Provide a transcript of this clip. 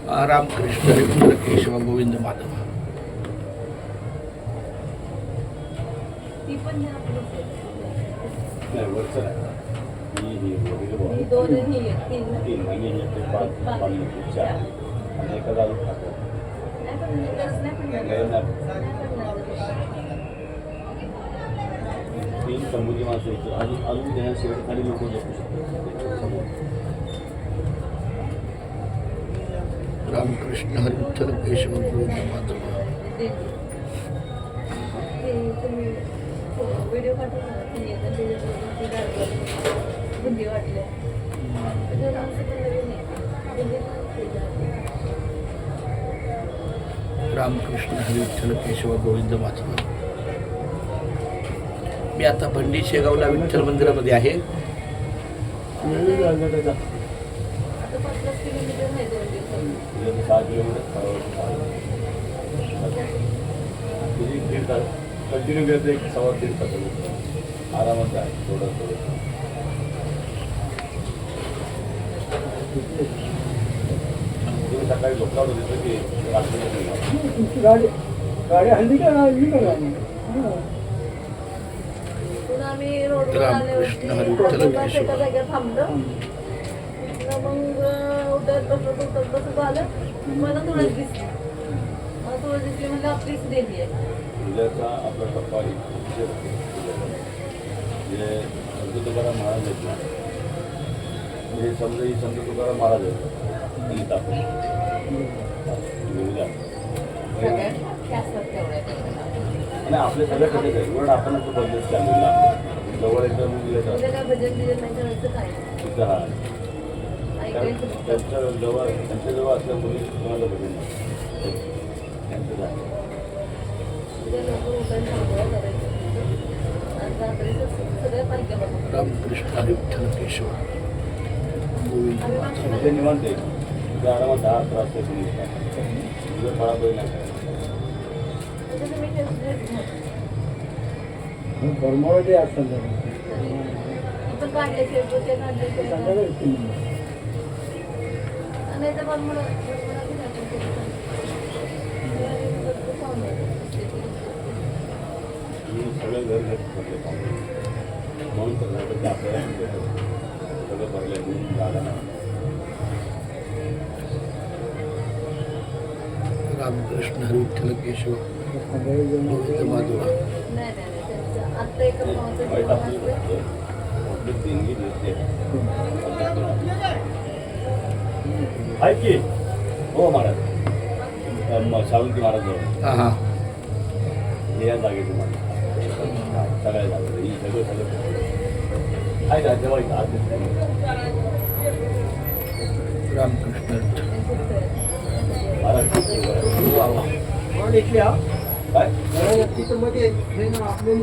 रामकृष्ण हरी केशव गोविंद माधव. तीन समृद्धी माणसं येतो अजून त्या शेवट खाली लोक जपू शकतात. रामकृष्ण हरी विठ्ठल केशव गोविंद माधव. व्हिडिओ पाठवला बुद्धी वाटले रामकृष्ण हरी विठ्ठल केशव गोविंद माधव. मी आता पंडित शेगावला विठ्ठल मंदिरामध्ये आहे. कंटिन्यू करते एक 1.5 तास आरामात आहे. थोडं सकाळी झोपला होतं की गाडी हल्ली का आम्ही रोडवर रामकृष्ण हरी विठ्ठल केशव. एका जागेवर थांबलो. मग उठत बसत आलं. मला तुळस दिसली. म्हणजे आपलीच देवी आहे. उद्याचा आपला टप्पा जे संत तुकाराम महाराज आहेत ना, म्हणजे समजा ही संत तुकाराम महाराज आहेत आणि आपल्या सगळ्या कधीच आहे. उलट आपणच तो बदलत चाललेला जवळ एकदम तिथं हा त्यांच्याजवळ असल्यामुळे तुम्हाला भजन त्यांचं झालं. रामकृष्ण हरी विठ्ठल केशव गोविंद माधव. ते निवांत आहे. तुझ्या आरामात 10 त्रास तुझं फळाफळ नाही. फॉर्मॅलिटी असतात सगळं घर म्हणून तर आपल्याला सगळं भरलं म्हणून जागा नाही. रामकृष्ण हरी विठ्ठल केशव गोविंद माधव. आहे की हो महाराज सावंती महाराज हां हां. हे या जागेचं महाराज सगळ्या जागा ही सगळं आहे का तेव्हा रामकृष्ण महाराज वा वा. काय